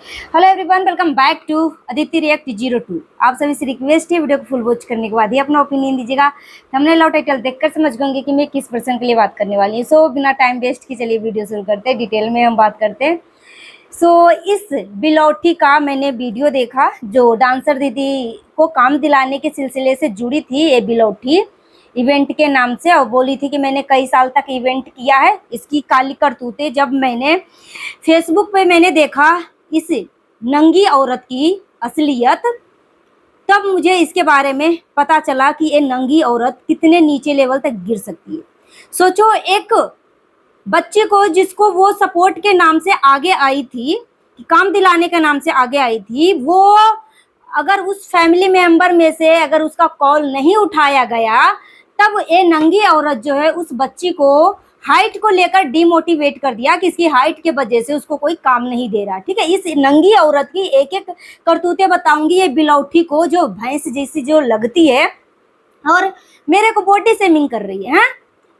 Hello everyone, welcome back to Aditi react 02। आप सभी से रिक्वेस्ट है वीडियो को फुल वॉच करने के बाद ही अपना ओपिनियन दीजिएगा। थंबनेल और टाइटल देखकर समझ गएंगे कि मैं किस पर्सन के लिए बात करने वाली हूँ। सो बिना टाइम वेस्ट की चलिए वीडियो शुरू करते हैं, डिटेल में हम बात करते हैं। सो इस बिलौटी का मैंने वीडियो देखा जो डांसर दीदी को काम दिलाने के सिलसिले से जुड़ी थी। ये बिलौटी इवेंट के नाम से और बोली थी कि मैंने कई साल तक इवेंट किया है। इसकी काली करतूतें जब मैंने फेसबुक पे मैंने देखा इस नंगी औरत की असलियत, तब मुझे इसके बारे में पता चला कि ये नंगी औरत कितने नीचे लेवल तक गिर सकती है। सोचो, एक बच्चे को जिसको वो सपोर्ट के नाम से आगे आई थी, काम दिलाने के नाम से आगे आई थी, वो अगर उस फैमिली मेंबर में से अगर उसका कॉल नहीं उठाया गया, तब ये नंगी औरत जो है उस बच्ची को हाइट को लेकर डिमोटिवेट कर दिया कि इसकी हाइट के वजह से उसको कोई काम नहीं दे रहा। ठीक है, इस नंगी औरत की एक एक करतूतें बताऊंगी। ये बिलौठी को जो भैंस जैसी जो लगती है और मेरे को बॉडी शेमिंग कर रही है।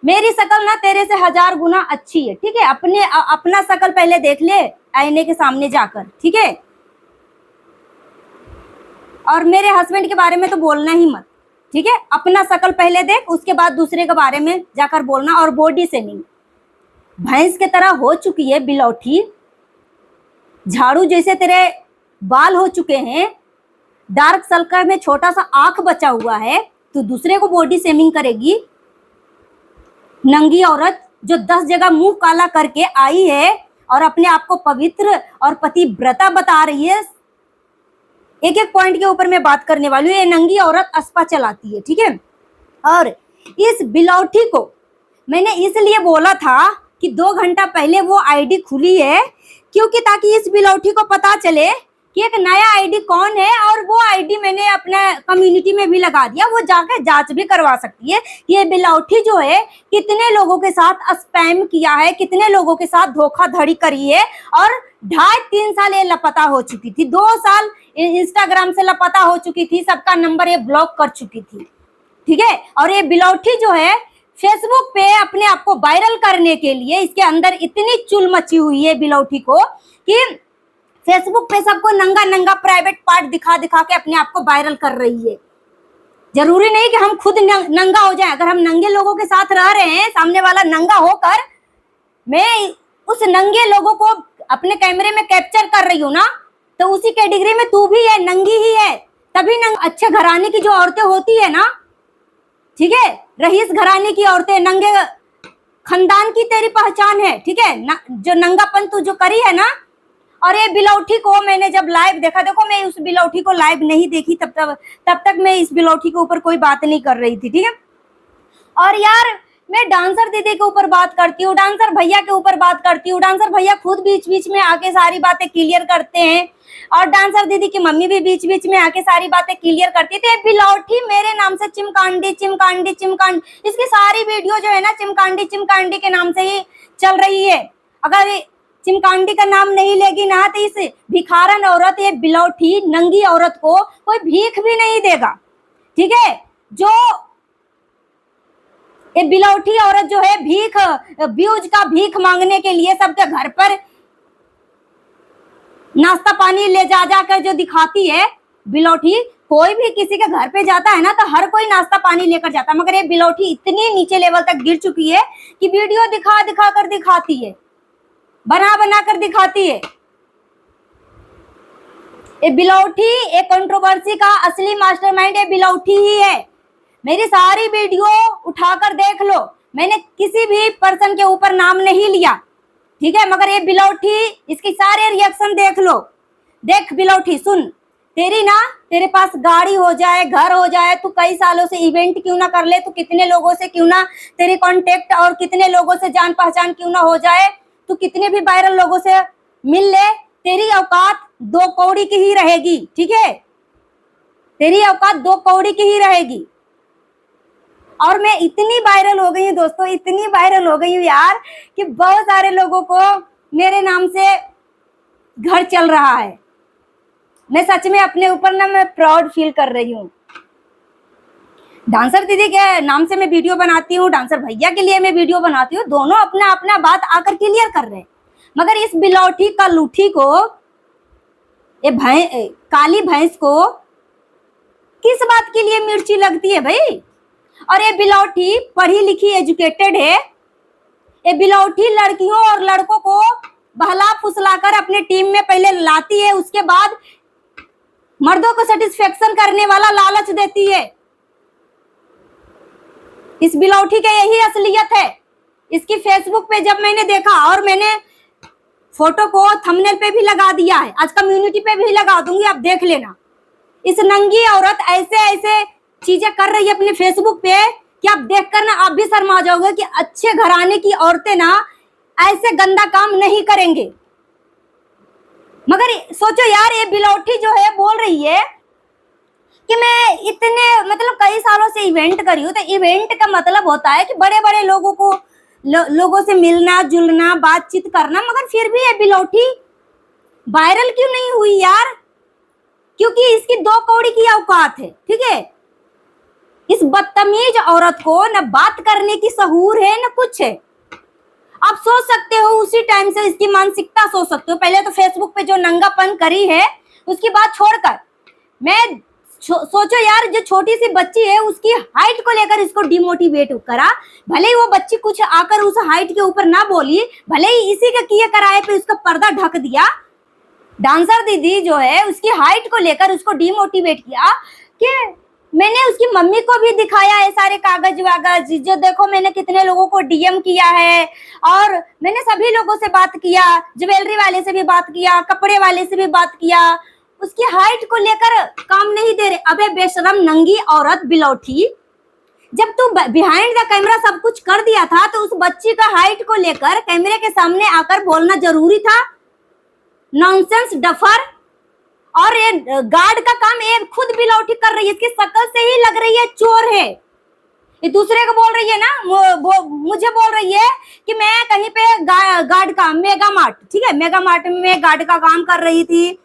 मेरी शकल ना तेरे से 1000 गुना अच्छी है। ठीक है, अपना शकल पहले देख ले आईने के सामने जाकर। ठीक है, और मेरे हस्बैंड के बारे में तो बोलना ही मत। ठीक है, अपना शकल पहले देख, उसके बाद दूसरे के बारे में जाकर बोलना। और बॉडी शेमिंग भैंस की तरह हो चुकी है बिलौठी, झाड़ू जैसे तेरे बाल हो चुके हैं, डार्क सर्कल में छोटा सा आंख बचा हुआ है, तो दूसरे को बॉडी शेमिंग करेगी। नंगी औरत जो 10 जगह मुंह काला करके आई है और अपने आप को पवित्र और पतिव्रता बता रही है। एक एक पॉइंट के ऊपर मैं बात करने वाली हूँ। ये नंगी औरत अस्पा चलाती है। ठीक है, और इस बिलौठी को मैंने इसलिए बोला था कि 2 घंटा पहले वो आईडी खुली है, क्योंकि ताकि इस बिलौठी को पता चले कि एक नया आईडी कौन है। और वो आईडी मैंने अपने कम्युनिटी में भी लगा दिया, वो जाकर जांच भी करवा सकती है। ये बिलौठी जो है कितने लोगों के साथ स्पैम किया है, कितने लोगों के साथ धोखाधड़ी करी है। और 2.5-3 साल ये लापता हो चुकी थी, 2 साल इंस्टाग्राम से लापता हो चुकी थी, सबका नंबर ये ब्लॉक कर चुकी थी। ठीक है, और ये बिलौठी जो है फेसबुक पे अपने आप को वायरल करने के लिए, इसके अंदर इतनी चुल मची हुई है बिलौठी को कि फेसबुक पे सबको नंगा नंगा प्राइवेट पार्ट दिखा दिखा के अपने आप को वायरल कर रही है। जरूरी नहीं कि हम खुद नंगा हो जाएं। अगर हम नंगे लोगों के साथ रह रहे हैं, सामने वाला नंगा होकर, मैं उस नंगे लोगों को अपने कैमरे में कैप्चर कर रही हूँ ना, तो उसी कैटेगरी में तू भी है, नंगी ही है। तभी अच्छे घराने की जो औरतें होती है ना, ठीक है, रईस घराने की औरतें, नंगे खानदान की तेरी पहचान है। ठीक है, जो नंगापन तू जो करी है ना। और ये बिलौठी को मैंने जब लाइव देखा, देखो मैं उस बिलौठी को लाइव नहीं देखी, तब तक मैं इस बिलौठी के ऊपर कोई बात नहीं कर रही थी। ठीक है, और यार मैं डांसर दीदी के ऊपर बात करती हूँ, डांसर भैया के ऊपर बात करती हूँ, डांसर भैया खुद बीच बीच में आके सारी बातें क्लियर करते हैं, और डांसर दीदी की मम्मी भी बीच बीच में आके सारी बातें क्लियर करती थी। बिलौठी मेरे नाम से चिमकांडी चिमकांडी चिमकांडी, इसकी सारी वीडियो जो है ना चिमकांडी चिमकांडी के नाम से ही चल रही है। अगर चिमकांडी का नाम नहीं लेगी ना, तो इस भिखारन औरत, ये बिलौठी नंगी औरत को कोई भीख भी नहीं देगा। ठीक है, जो ये बिलौठी औरत जो है भीख, व्यूज का भीख मांगने के लिए सबके घर पर नाश्ता पानी ले जा जाकर जो दिखाती है बिलौठी। कोई भी किसी के घर पे जाता है ना, तो हर कोई नाश्ता पानी लेकर जाता है, मगर ये बिलौठी इतनी नीचे लेवल तक गिर चुकी है कि वीडियो दिखा दिखा कर दिखाती है, बना बना कर दिखाती है। ये बिलौठी एक कंट्रोवर्सी का असली मास्टरमाइंड ये बिलौठी ही है। मेरी सारी वीडियो उठाकर देख लो, मैंने किसी भी पर्सन के ऊपर नाम नहीं लिया। ठीक है, मगर ये बिलौठी, इसकी सारे रिएक्शन देख लो। देख बिलौठी, सुन, तेरे पास गाड़ी हो जाए, घर हो जाए, तू कई सालों से इवेंट क्यों ना कर ले, तू कितने लोगों से क्यों ना तेरी कांटेक्ट और कितने लोगों से जान पहचान क्यों ना हो जाए, तू कितने भी वायरल लोगों से मिल ले, तेरी औकात 2 कौड़ी की ही रहेगी। ठीक है, तेरी औकात 2 कौड़ी की ही रहेगी। और मैं इतनी वायरल हो गई हूँ दोस्तों, इतनी वायरल हो गई हूँ यार, कि बहुत सारे लोगों को मेरे नाम से घर चल रहा है। मैं सच में अपने ऊपर ना मैं प्राउड फील कर रही हूँ। डांसर दीदी के नाम से मैं वीडियो बनाती हूँ, डांसर भैया के लिए मैं वीडियो बनाती हूँ, दोनों अपना अपना बात आकर क्लियर कर रहे हैं। मगर इस बिलौठी का लूठी को ये काली भैंस को किस बात के लिए मिर्ची लगती है भाई? और ये बिलौटी पढ़ी लिखी एजुकेटेड है, ये बिलौटी लड़कियों और लड़कों को बहला फुसलाकर अपने टीम में पहले लाती है, उसके बाद मर्दों को सेटिस्फेक्शन करने वाला लालच देती है। इस बिलौटी का यही असलियत है। इसकी फेसबुक पे जब मैंने देखा, और मैंने फोटो को थंबनेल पे भी लगा दिया है, आज कम्युनिटी पे भी लगा दूंगी, आप देख लेना। इस नंगी औरत ऐसे ऐसे चीजें कर रही है अपने फेसबुक पे कि आप देखकर ना आप भी शर्मा जाओगे कि अच्छे घराने की औरतें ना ऐसे गंदा काम नहीं करेंगे। मगर सोचो यार, ये बिलौटी जो है बोल रही है कि मैं इतने मतलब कई सालों से इवेंट करी हूँ, तो इवेंट का मतलब होता है कि बड़े बड़े लोगों को लोगों से मिलना जुलना बातचीत करना, मगर फिर भी ये बिलौटी वायरल क्यों नहीं हुई यार? क्योंकि इसकी 2 कौड़ी की औकात है, ठीक है। इस बदतमीज औरत को न बात करने की सहूर है न कुछ है। आप सोच सकते हो उसी टाइम से इसकी मानसिकता सोच सकते हो। पहले तो फेसबुक पे जो नंगापन करी है उसकी बात छोड़कर, मैं सोचो यार, जो छोटी सी बच्ची है उसकी हाइट को लेकर इसको डिमोटिवेट करा। भले ही वो बच्ची कुछ आकर उस हाइट के ऊपर ना बोली, भले ही इसी के किए कराए पे उसका पर्दा ढक दिया, डांसर दीदी जो है उसकी हाइट को लेकर उसको डिमोटिवेट किया। कि मैंने उसकी मम्मी को भी दिखाया है सारे कागज वागज, जो देखो मैंने कितने लोगों को डीएम किया है, और मैंने सभी लोगों से बात किया, ज्वेलरी वाले से भी बात किया, कपड़े वाले से भी बात किया, उसकी हाइट को लेकर काम नहीं दे रहे। अबे बेशरम नंगी औरत बिलौटी, जब तू बिहाइंड द कैमरा सब कुछ कर दिया था तो उस बच्ची का हाइट को लेकर कैमरे के सामने आकर बोलना जरूरी था? Nonsense duffer. और ये गार्ड का काम ये खुद बिलौटी कर रही है, इसकी शक्ल से ही लग रही है चोर है। ये दूसरे को बोल रही है ना, मुझे बोल रही है कि मैं कहीं पे गार्ड का मेगा मार्ट, ठीक है, मेगा मार्ट में गार्ड का काम कर रही थी,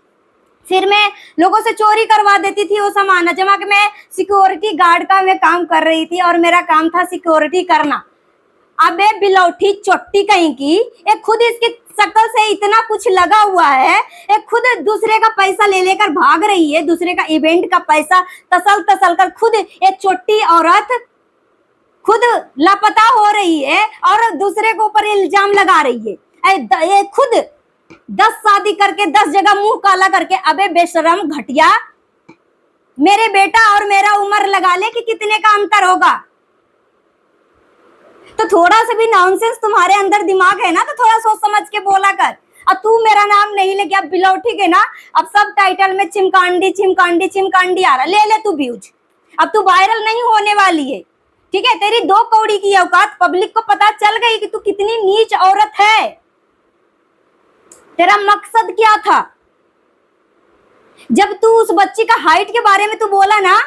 फिर मैं लोगों से चोरी करवा देती थी वो सामान जमा के। मैं सिक्योरिटी गार्ड का मैं काम कर रही थी और मेरा काम था सिक्योरिटी करना। अबे बिलौटी चोट्टी कहीं की, एक खुद इसकी शक्ल से इतना कुछ लगा हुआ है, एक खुद दूसरे का पैसा ले लेकर भाग रही है, दूसरे का इवेंट का पैसा तसल तसल कर खुद एक चोट्टी औरत खुद लापता हो रही है और दूसरे के ऊपर इल्जाम लगा रही है। ये खुद 10 शादी करके 10 जगह मुंह काला करके। अबे बेशरम घटिया, मेरे बेटा और मेरा उम्र लगा ले कि कितने का अंतर होगा। तो थोड़ा सा भी नॉनसेंस तुम्हारे अंदर दिमाग है ना, तो थोड़ा सोच समझ के बोला कर। अब तू मेरा नाम नहीं लेके, अब बिलौटी के ना अब सब टाइटल में चिमकांडी चिमकांडी चिमकांडी आ रहा, ले ले तू व्यूज। अब तू वायरल नहीं होने वाली है, ठीक है। तेरी 2 कौड़ी की औकात पब्लिक को पता चल गई कि तू कितनी नीच औरत है। तेरा मकसद क्या था? जब तू उस बच्ची का हाइट के बारे में तू बोला ना,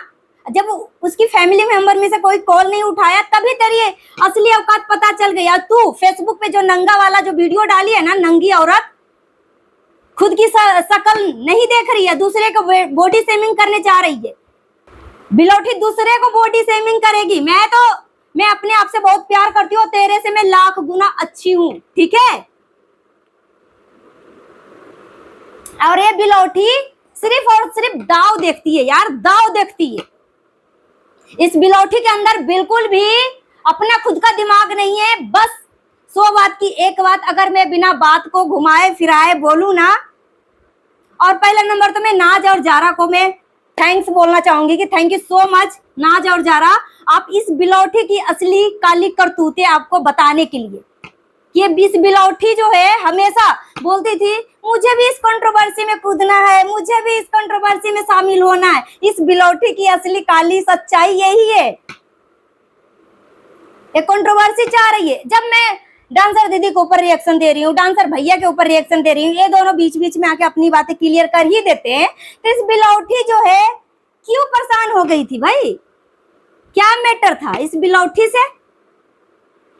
जब उसकी फैमिली मेंबर में से कोई कॉल नहीं उठाया, तभी तेरी असली औकात पता चल गई। और तू फेसबुक पे जो नंगा वाला जो वीडियो डाली है ना, नंगी औरत खुद की शक्ल नहीं देख रही है, दूसरे को बॉडी शेमिंग करने जा रही है। बिलौटी दूसरे को बॉडी शेमिंग करेगी। मैं अपने आप से बहुत प्यार करती हूँ, तेरे से मैं लाख गुना अच्छी हूँ, ठीक है। और ये बिलौटी सिर्फ और सिर्फ दाव देखती है यार, दाव देखती है। इस बिलौटी के अंदर बिल्कुल भी अपना खुद का दिमाग नहीं है। बस 100 बात की एक बात अगर मैं बिना बात को घुमाए फिराए बोलूं ना, और पहला नंबर तो मैं नाज और जारा को मैं थैंक्स बोलना चाहूंगी कि थैंक यू सो मच नाज और जारा, आप इस बिलौटी की असली काली करतूतें आपको बताने के लिए। ये बीस बिलौटी जो है हमेशा बोलती थी मुझे भी इस कंट्रोवर्सी में कूदना है, मुझे भी इस कंट्रोवर्सी में शामिल होना है। इस बिलौटी की असली काली सच्चाई यही है, ये कंट्रोवर्सी चाह रही है। जब मैं डांसर दीदी के ऊपर रिएक्शन दे रही हूँ, डांसर भैया के ऊपर रिएक्शन दे रही हूँ, ये दोनों बीच बीच में आके अपनी बातें क्लियर कर ही देते हैं, तो इस बिलौटी जो है क्यों परेशान हो गई थी भाई? क्या मैटर था इस बिलौटी से?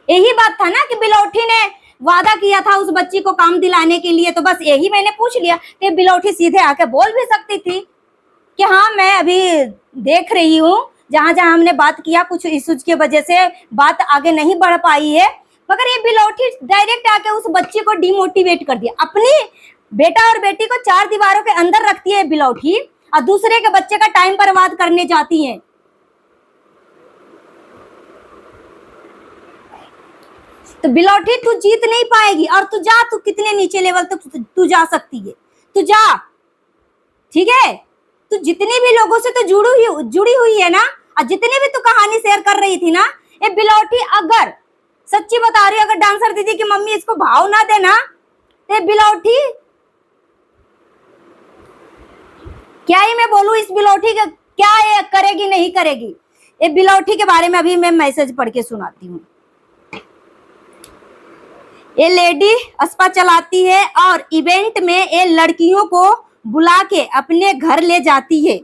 यही बात था ना कि बिलौटी ने वादा किया था उस बच्ची को काम दिलाने के लिए, तो बस यही मैंने पूछ लिया। कि बिलौटी सीधे आके बोल भी सकती थी कि हाँ मैं अभी देख रही हूँ, जहां जहां हमने बात किया कुछ इश्यूज की वजह से बात आगे नहीं बढ़ पाई है। मगर ये बिलौटी डायरेक्ट आके उस बच्ची को डिमोटिवेट कर दिया। अपनी बेटा और बेटी को चार दीवारों के अंदर रखती है बिलौठी और दूसरे के बच्चे का टाइम बर्बाद करने जाती है। तो बिलौठी तू जीत नहीं पाएगी, और तू जा, तू कितने नीचे लेवल तक तू जा सकती है, तू जा, ठीक है। तू जितनी भी लोगों से तो जुड़ी हुई है ना, और जितनी भी तू कहानी शेयर कर रही थी ना, ये बिलौठी अगर सच्ची बता रही है, अगर डांसर दीदी की मम्मी इसको भाव ना देना, तो ये बिलौठी क्या ही मैं बोलूं, इस बिलौठी का क्या ये करेगी नहीं करेगी। ये बिलौठी के बारे में अभी मैं मैसेज पढ़ के सुनाती हूँ। ये लेडी अस्पा चलाती है और इवेंट में ये लड़कियों को बुला के अपने घर ले जाती है।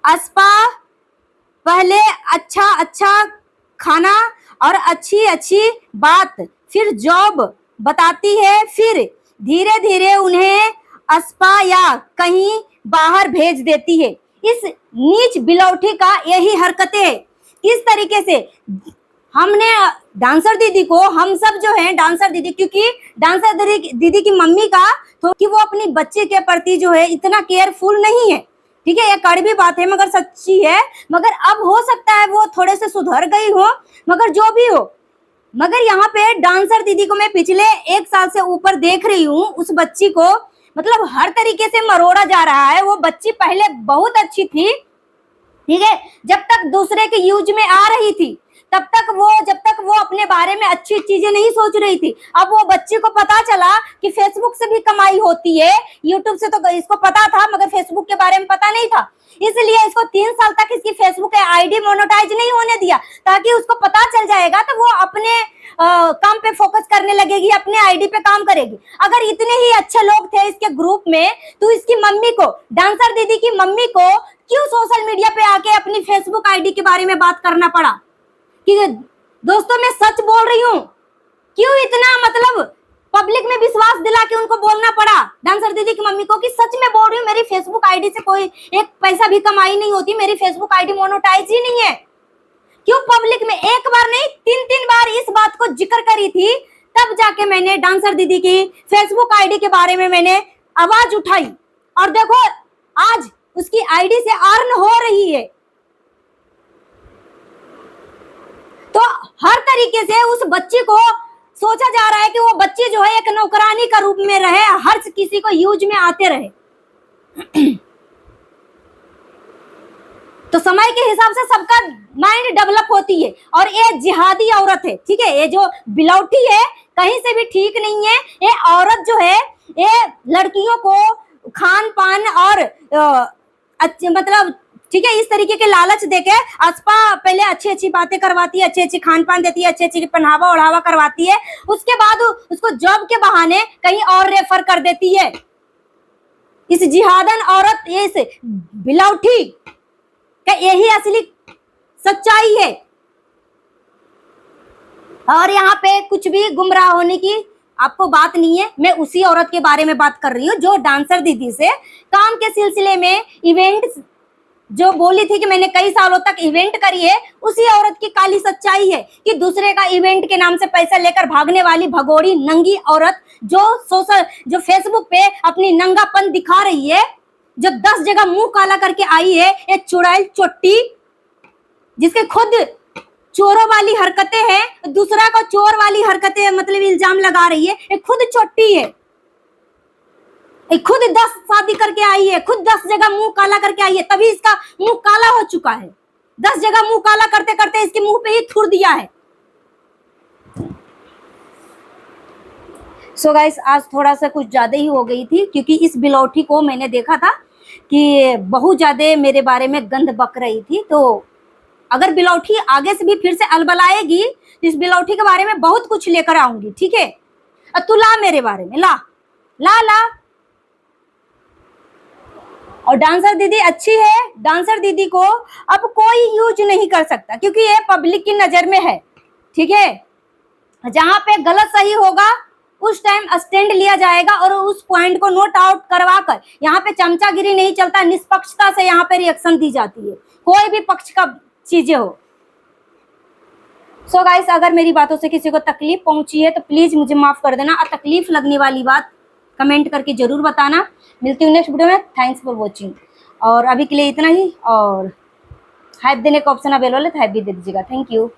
अस्पा पहले अच्छा अच्छा खाना और अच्छी अच्छी बात, फिर जॉब बताती है, फिर धीरे धीरे उन्हें अस्पा या कहीं बाहर भेज देती है। इस नीच बिलौठी का यही हरकतें है। किस तरीके से हमने डांसर दीदी को, हम सब जो है डांसर दीदी, क्योंकि डांसर दीदी की मम्मी का तो कि वो अपनी बच्चे के प्रति जो है इतना केयरफुल नहीं है, ठीक है। ये कड़वी बात है मगर सच्ची है। मगर अब हो सकता है वो थोड़े से सुधर गई हो, मगर जो भी हो, मगर यहाँ पे डांसर दीदी को मैं पिछले 1 साल से ऊपर देख रही हूँ। उस बच्ची को मतलब हर तरीके से मरोड़ा जा रहा है। वो बच्ची पहले बहुत अच्छी थी, ठीक है, जब तक दूसरे के यूज में आ रही थी, जब तक वो अपने बारे में अच्छी चीजें नहीं सोच रही थी। अब वो बच्ची को पता चला कि फेसबुक से भी कमाई होती है, यूट्यूब से तो इसको पता था मगर फेसबुक के बारे में पता नहीं था, इसलिए इसको 3 साल तक इसकी फेसबुक आईडी मोनेटाइज नहीं होने दिया, ताकि उसको पता चल जाएगा तो वो अपने काम पे फोकस करने लगेगी, अपने आईडी पे काम करेगी। अगर इतने ही अच्छे लोग थे इसके ग्रुप में, तो इसकी मम्मी को, डांसर दीदी की मम्मी को क्यों सोशल मीडिया पे आके अपनी फेसबुक आईडी के बारे में बात करना पड़ा कि दोस्तों मैं सच बोल रही हूँ। क्यों इतना मतलब पब्लिक में विश्वास दिला के उनको बोलना पड़ा डांसर दीदी की मम्मी को कि सच में बोल रही हूँ, मेरी फेसबुक आईडी से कोई एक पैसा भी कमाई नहीं होती, मेरी फेसबुक आईडी मोनेटाइज ही नहीं है। क्यों पब्लिक में एक बार नहीं 3 बार इस बात को जिक्र करी थी, तब जाके मैंने डांसर दीदी की फेसबुक आईडी के बारे में मैंने आवाज उठाई, और देखो आज उसकी आईडी से अर्न हो रही है। तो हर तरीके से उस बच्ची को सोचा जा रहा है कि वो बच्ची जो है एक नौकरानी का रूप में रहे, हर किसी को यूज में आते रहे। तो समय के हिसाब से सबका माइंड डेवलप होती है, और ये जिहादी औरत है, ठीक है। ये जो बिलौटी है कहीं से भी ठीक नहीं है। ये औरत जो है ये लड़कियों को खान पान और मतलब ठीक है इस तरीके के लालच देके अस्पा पहले अच्छी अच्छी बातें करवाती है, अच्छी अच्छी खान पान देती है, अच्छी अच्छी पहनावा ओढ़ावा करवाती है, उसके बाद उसको जॉब के बहाने कहीं और रेफर कर देती है। इस जिहादन औरत, इस बिलौठी का यही असली सच्चाई है। और यहाँ पे कुछ भी गुमराह होने की आपको बात नहीं है। मैं उसी औरत के बारे में बात कर रही हूँ जो डांसर दीदी से काम के सिलसिले में इवेंट जो बोली थी कि मैंने कई सालों तक इवेंट करी है। उसी औरत की काली सच्चाई है कि दूसरे का इवेंट के नाम से पैसा लेकर भागने वाली भगोड़ी नंगी औरत जो फेसबुक पे अपनी नंगापन दिखा रही है, जो 10 जगह मुंह काला करके आई है, एक चुड़ैल चोटी जिसके खुद चोरों वाली हरकतें हैं, दूसरा को चोर वाली हरकतें मतलब इल्जाम लगा रही है। एक खुद चोटी है, खुद 10 शादी करके आई है, खुद 10 जगह मुंह काला करके आई है, तभी इसका मुंह काला हो चुका है। 10 जगह मुंह काला करते करते इसके मुंह पे ही थूर दिया है। सो गाइस आज थोड़ा सा कुछ ज्यादा ही हो गई थी, क्योंकि इस बिलौठी को मैंने देखा था कि बहुत ज्यादा मेरे बारे में गंद बक रही थी। तो अगर बिलौठी आगे से भी फिर से अलबलाएगी तो इस बिलौठी के बारे में बहुत कुछ लेकर आऊंगी, ठीक है। तू ला मेरे बारे में, ला ला ला। और डांसर दीदी अच्छी है, डांसर दीदी को अब कोई यूज नहीं कर सकता, क्योंकि ये पब्लिक की नजर में है, ठीक है। जहां पे गलत सही होगा उस टाइम स्टैंड लिया जाएगा और उस पॉइंट को नोट आउट करवा कर, यहाँ पे चमचागिरी नहीं चलता, निष्पक्षता से यहाँ पे रिएक्शन दी जाती है, कोई भी पक्ष का चीजें हो। सो गाइस अगर मेरी बातों से किसी को तकलीफ पहुंची है तो प्लीज मुझे माफ कर देना। और तकलीफ लगने वाली बात कमेंट करके जरूर बताना। मिलती हूँ नेक्स्ट वीडियो में। Thanks for watching. और अभी के लिए इतना ही, और हाइप देने का ऑप्शन अवेलेबल है तो हाइप भी दे दीजिएगा। Thank you.